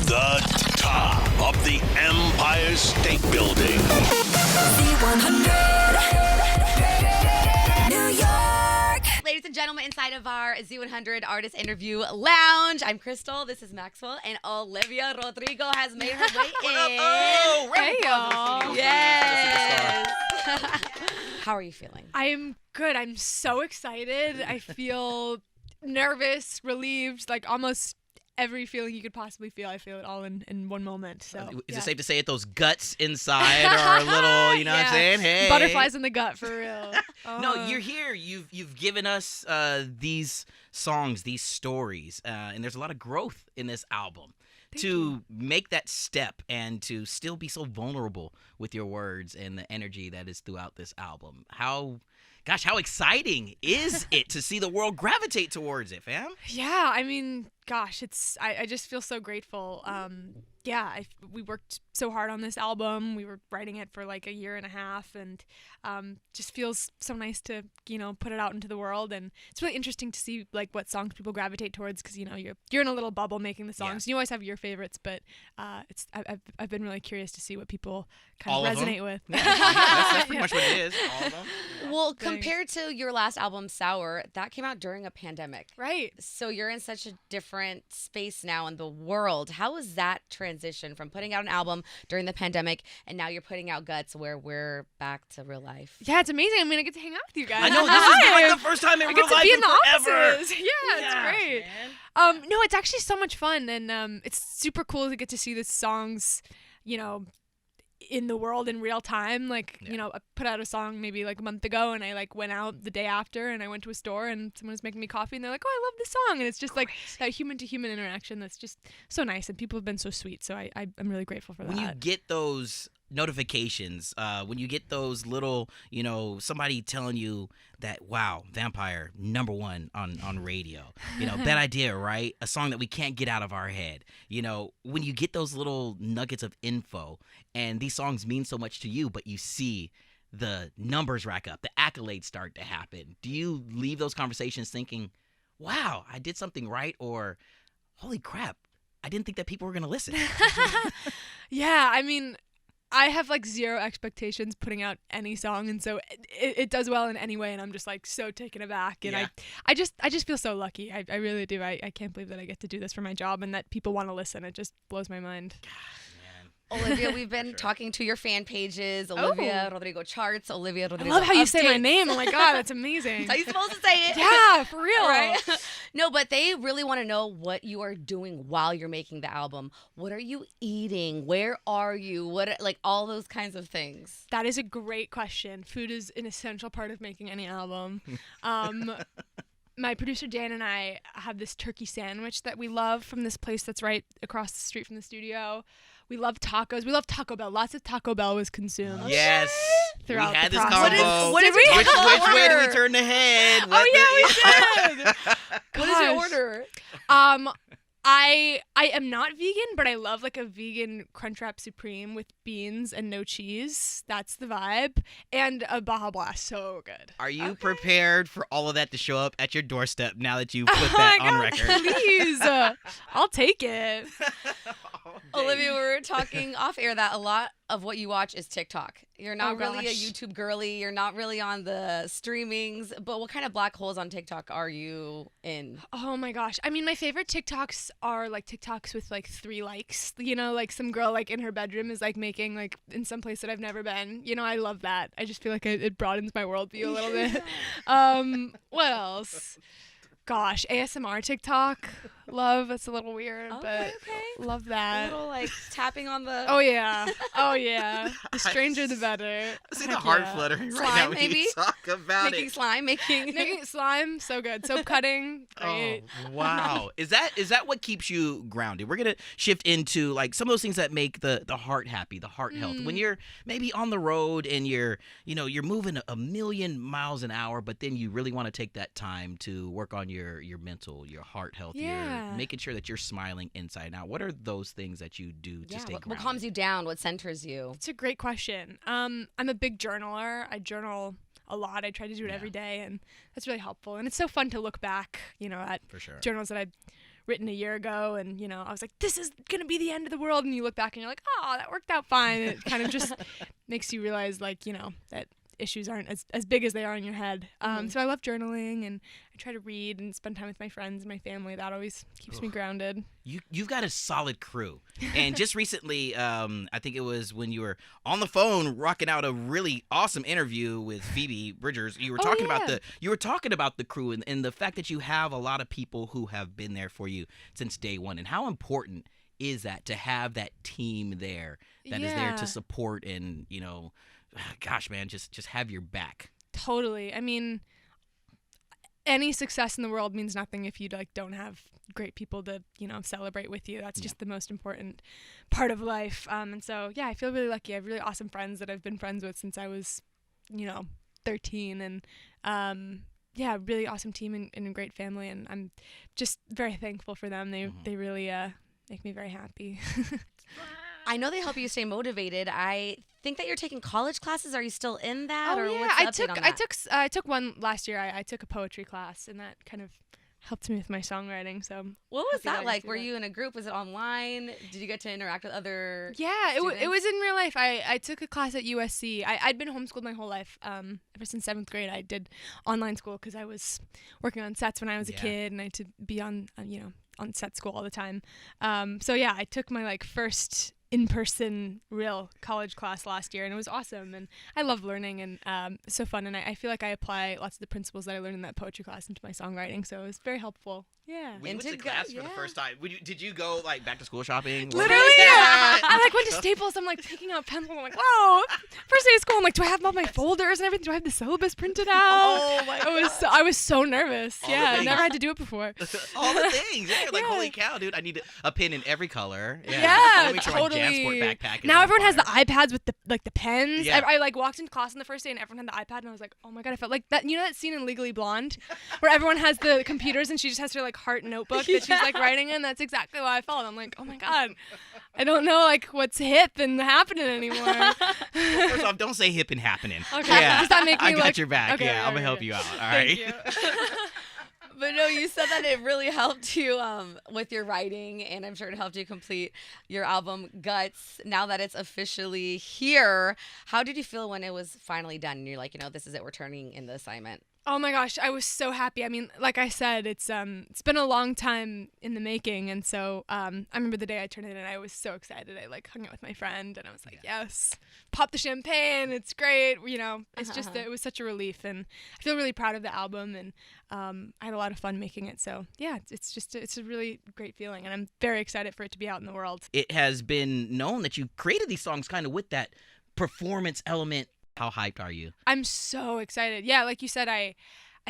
The top of the Empire State Building. Z100, New York. Ladies and gentlemen, inside of our Z100 Artist Interview Lounge, I'm Crystal, this is Maxwell, and Olivia Rodrigo has made her way in. Hey, y'all. Yes. How are you feeling? I'm good. I'm so excited. I feel nervous, relieved, like almost every feeling you could possibly feel. I feel it all in one moment. So Is it safe to say that those guts inside are a little, you know what I'm saying? Hey. Butterflies in the gut, for real. No, you're here. You've given us these songs, these stories, and there's a lot of growth in this album. To make that step and to still be so vulnerable with your words and the energy that is throughout this album. How exciting is it to see the world gravitate towards it, fam? Yeah, I mean, gosh, I just feel so grateful. We worked so hard on this album. We were writing it for like a year and a half, and just feels so nice to, put it out into the world. And it's really interesting to see like what songs people gravitate towards, because you're in a little bubble making the songs. Yeah. You always have your favorites, but I've been really curious to see what people kind of resonate with. Yeah, that's pretty much what it is. All of them. Yeah. Well, compared to your last album, Sour, that came out during a pandemic. Right. So you're in such a different space now in the world. How was that transition from putting out an album during the pandemic and now you're putting out Guts, where we're back to real life? Yeah, it's amazing. I mean, I get to hang out with you guys. I know, this is like the first time in real life in forever. Offices. Yeah, it's great. No, it's actually so much fun, and it's super cool to get to see the songs, in the world in real time. Like, I put out a song maybe like a month ago, and I like went out the day after, and I went to a store, and someone was making me coffee, and they're like, "Oh, I love this song," and it's just like that human to human interaction that's just so nice, and people have been so sweet. So I'm really grateful for that. When you get those notifications, when you get those little, somebody telling you that, wow, Vampire #1 on radio, that idea, right? A song that we can't get out of our head. When you get those little nuggets of info and these songs mean so much to you, but you see the numbers rack up, the accolades start to happen, do you leave those conversations thinking, wow, I did something right, or holy crap, I didn't think that people were going to listen? Yeah, I mean, I have like zero expectations putting out any song, and so it does well in any way, and I'm just like so taken aback, and I just feel so lucky. I really do. I can't believe that I get to do this for my job and that people want to listen. It just blows my mind. Olivia, we've been talking to your fan pages, Olivia Rodrigo Charts, Olivia Rodrigo I love how you Updates. say my name. Oh my God, that's amazing. That's how you're supposed to say it. Yeah, for real. Right? No, but they really want to know what you are doing while you're making the album. What are you eating? Where are you? Like all those kinds of things. That is a great question. Food is an essential part of making any album. My producer Dan and I have this turkey sandwich that we love from this place that's right across the street from the studio. We love tacos. We love Taco Bell. Lots of Taco Bell was consumed. Yes. Throughout we had the this process. combo. What is it? Which way do we turn the head? We did. What is your order? I am not vegan, but I love like a vegan Crunchwrap Supreme with beans and no cheese. That's the vibe. And a Baja Blast. So good. Are you prepared for all of that to show up at your doorstep now that you put that on record? Please. I'll take it. Olivia, we were talking off air that a lot of what you watch is TikTok. You're not really a gosh. YouTube girly. You're not really on the streamings. But what kind of black holes on TikTok are you in? Oh my gosh. I mean, my favorite TikToks are like TikToks with like 3 likes. Like some girl like in her bedroom is like making like in some place that I've never been. I love that. I just feel like it broadens my worldview a little bit. What else? Gosh, ASMR TikTok. Love. That's a little weird, but love that. A little like tapping on the... Oh yeah. The stranger the better. I see the heart fluttering right now when maybe? you talk about making it. slime, Making slime, so good. Soap cutting, great. Oh, wow. Is that what keeps you grounded? We're gonna shift into like some of those things that make the heart happy, the heart health. When you're maybe on the road and you're moving a million miles an hour, but then you really want to take that time to work on your mental, your heart health, your making sure that you're smiling inside and out. What are those things that you do to stay grounded? What calms you down? What centers you? It's a great question. I'm a big journaler. I journal a lot. I try to do it every day, and that's really helpful. And it's so fun to look back, at For sure. journals that I written a year ago, and I was like, this is gonna be the end of the world, and you look back and you're like, oh, that worked out fine. And it kind of just makes you realize, like, that issues aren't as big as they are in your head. So I love journaling, and I try to read and spend time with my friends and my family. That always keeps me grounded. You've got a solid crew. And just recently, I think it was when you were on the phone rocking out a really awesome interview with Phoebe Bridgers. You were talking about the crew and the fact that you have a lot of people who have been there for you since day one. And how important is that to have that team there that is there to support and, gosh, man, just have your back. Totally. I mean, any success in the world means nothing if you don't have great people to celebrate with you. That's just the most important part of life. And so I feel really lucky. I have really awesome friends that I've been friends with since I was 13, and really awesome team and a great family, and I'm just very thankful for them. They really make me very happy. I know they help you stay motivated. I think that you're taking college classes. Are you still in that? Oh, or yeah. what's the update on that? I took one last year. I took a poetry class, and that kind of helped me with my songwriting. So what was that like? Were you in a group? Was it online? Did you get to interact with other it was in real life. I took a class at USC. I'd been homeschooled my whole life. Ever since 7th grade, I did online school because I was working on sets when I was a kid, and I had to be on set school all the time. I took my first in-person real college class last year, and it was awesome, and I love learning, and it's so fun, and I feel like I apply lots of the principles that I learned in that poetry class into my songwriting, so it was very helpful. We went to class for the first time. Did you go back to school shopping? Literally, I went to Staples. I'm taking out pencils. I'm like, whoa! First day of school. I'm like, do I have all my folders and everything? Do I have the syllabus printed out? Oh my God! I was so nervous. I never had to do it before. All the things. Holy cow, dude! I need a pen in every color. Yeah, sure totally. My JanSport backpack is now on everyone has the fire. iPads with the pens. Yeah. I walked into class on the first day and everyone had the iPad, and I was like, oh my God! I felt like that. That scene in Legally Blonde where everyone has the computers and she just has her heart notebook that she's writing in. That's exactly why I felt. I'm like, oh my God, I don't know what's hip and happening anymore. First off, don't say hip and happening. Okay. Yeah. Does that make me I got your back. Okay, I'm gonna help you out. All right. Thank you. But no, you said that it really helped you with your writing, and I'm sure it helped you complete your album Guts. Now that it's officially here, how did you feel when it was finally done? And you're like, this is it. We're turning in the assignment. Oh my gosh, I was so happy. I mean, like I said, it's been a long time in the making, and so I remember the day I turned it in, I was so excited. I hung out with my friend, and I was like, yes, pop the champagne, it's great. It's just it was such a relief, and I feel really proud of the album, and I had a lot of fun making it. So yeah, it's a really great feeling, and I'm very excited for it to be out in the world. It has been known that you created these songs kind of with that performance element. How hyped are you? I'm so excited. Yeah, like you said, I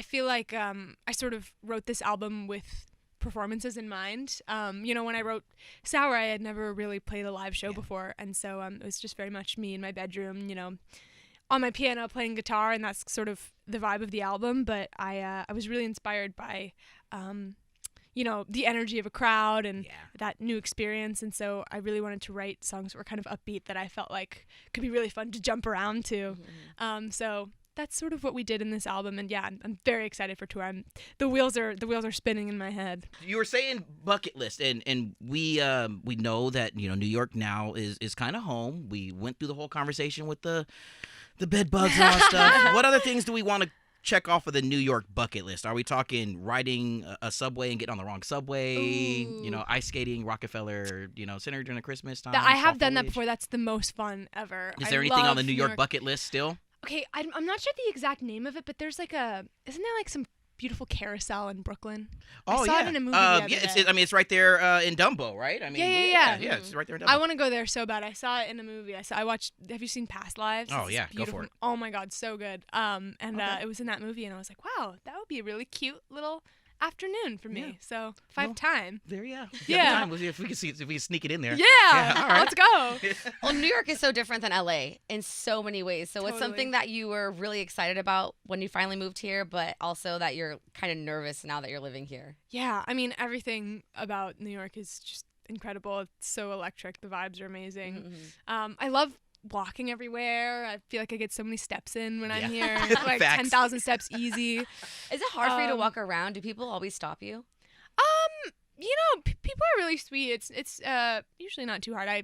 feel like I sort of wrote this album with performances in mind. When I wrote Sour, I had never really played a live show before, and so it was just very much me in my bedroom, on my piano playing guitar, and that's sort of the vibe of the album. But I was really inspired by the energy of a crowd and that new experience. And so I really wanted to write songs that were kind of upbeat that I felt like could be really fun to jump around to. So that's sort of what we did in this album. And I'm very excited for tour. The wheels are spinning in my head. You were saying bucket list, and we know that New York now is kind of home. We went through the whole conversation with the bed bugs and all that stuff. What other things do we want to check off of the New York bucket list? Are we talking riding a subway and getting on the wrong subway? Ooh. Ice skating, Rockefeller, Center during the Christmas time? I have fall done that foliage? before. That's the most fun ever. Is there anything on the New York bucket list still? Okay, I'm not sure the exact name of it, but there's isn't there some beautiful carousel in Brooklyn? Oh, I saw it in a movie the other day. It's right there in Dumbo, right? I mean, Yeah. It's right there in Dumbo. I want to go there so bad. I saw it in a movie. I watched. Have you seen Past Lives? Oh, It's yeah, go for beautiful. it. Oh my God, so good. It was in that movie, and I was like, wow, that would be a really cute little afternoon for me. Yeah. So if I have time. There, yeah. Yeah. Time. If we can sneak it in there. Yeah, all right. let's go. Well, New York is so different than LA in so many ways. So it's Totally. something that you were really excited about when you finally moved here, but also that you're kind of nervous now that you're living here. Yeah, I mean, everything about New York is just incredible. It's so electric. The vibes are amazing. I love walking everywhere. I feel like I get so many steps in when I'm here. Like Facts. 10,000 steps easy. Is it hard for you to walk around? Do people always stop you? People are really sweet. It's usually not too hard. I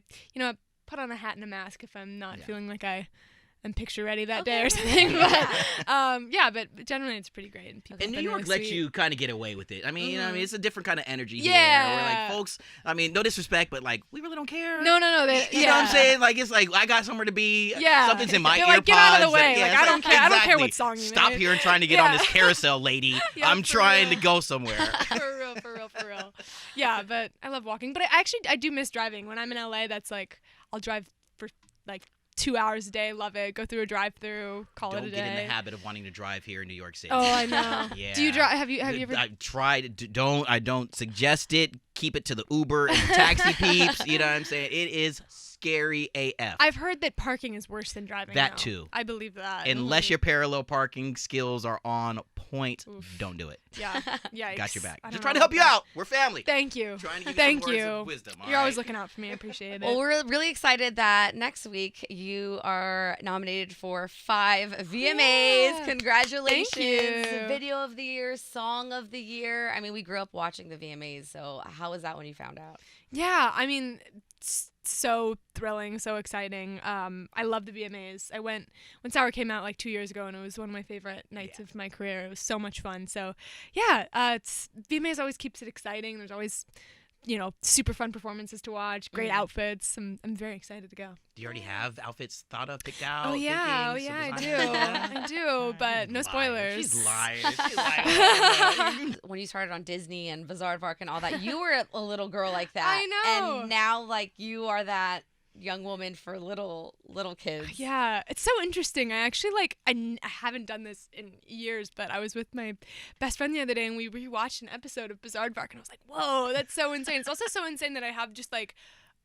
put on a hat and a mask if I'm not feeling like I'm picture ready that day or something. But generally it's pretty great. And New York lets you kind of get away with it. I mean, it's a different kind of energy here. Yeah. Where like folks, I mean, no disrespect, but like we really don't care. No. You know what I'm saying? Like it's like I got somewhere to be. Yeah. Something's in my They're earpods. like, get out of the way. Yeah, Like I don't care. I don't care what exactly. song you Stop made. here and trying to get on this carousel, lady. Yeah, I'm for trying real. to go somewhere. For real. Yeah, but I love walking. But I do miss driving. When I'm in LA, that's like I'll drive for like 2 hours a day. Love it. Go through a drive-through. Call it a Don't day. get in the habit of wanting to drive here in New York City. Oh, I know. Yeah. Do you drive? Have you ever? I've tried. I don't suggest it. Keep it to the Uber and the taxi peeps. You know what I'm saying? It is scary AF. I've heard that parking is worse than driving. That now. too. I believe that. Unless your parallel parking skills are on point, don't do it. Yeah. Got your back. I Just don't trying to know help you about out. We're family. Thank you. Trying to give Thank you some you. words of wisdom. You're always looking out for me. I appreciate it. Well, we're really excited that next week you are nominated for 5 VMAs. Yeah. Congratulations. Thank you. Video of the year, song of the year. I mean, we grew up watching the VMAs, so how was that when you found out? Yeah, I mean, it's so thrilling, so exciting. I love the VMAs. I went when Sour came out like 2 years ago, and it was one of my favorite nights of my career. It was so much fun. So, yeah, VMAs always keeps it exciting. There's always, super fun performances to watch, great outfits. I'm very excited to go. Do you already have outfits thought of, picked out? Oh yeah, thinking, some I design? do. I do, but no spoilers. She's lying. She's lying. When you started on Disney and Bizarre and all that, you were a little girl like that. I know. And now, like, you are that young woman for little kids. Yeah, it's so interesting. I actually I haven't done this in years, but I was with my best friend the other day and we rewatched an episode of Bizarre and I was like, whoa, that's so insane. It's also so insane that I have just like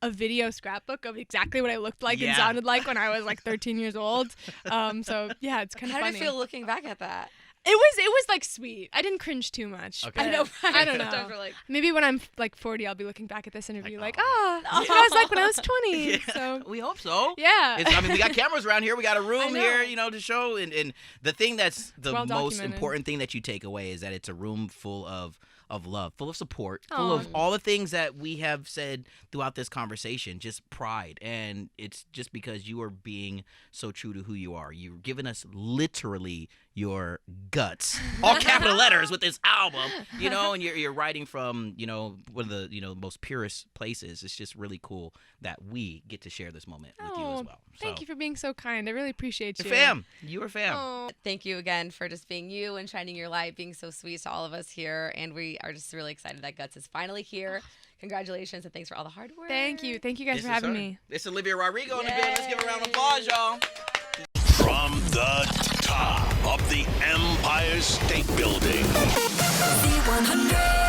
a video scrapbook of exactly what I looked like and sounded like when I was like 13 years old. So yeah, it's kind of How funny. did it feel looking back at that? It was like sweet. I didn't cringe too much. Okay. I know. Right? I don't know. Sometimes we're like, Maybe when I'm like 40, I'll be looking back at this interview Like, like, oh, that's what I was like when I was 20. Yeah, So we hope so. yeah. We got cameras around here. We got a room know. here, to show. And the thing that's the well most documented. important thing that you take away is that it's a room full of love, full of support, full Aw. of all the things that we have said throughout this conversation, just pride. And it's just because you are being so true to who you are. You're giving us literally your guts, all capital letters with this album, and you're writing from, one of the, most purest places. It's just really cool that we get to share this moment with you as well. Thank you for being so kind. I really appreciate you. Fam. You are fam. Oh. thank you again for just being you and shining your light, being so sweet to all of us here. And we are just really excited that Guts is finally here. Congratulations and thanks for all the hard work. Thank you. Thank you guys This for is having her. me. It's Olivia Rodrigo in the building. Let's give a round of applause, y'all. From the top of the Empire State Building. Z100.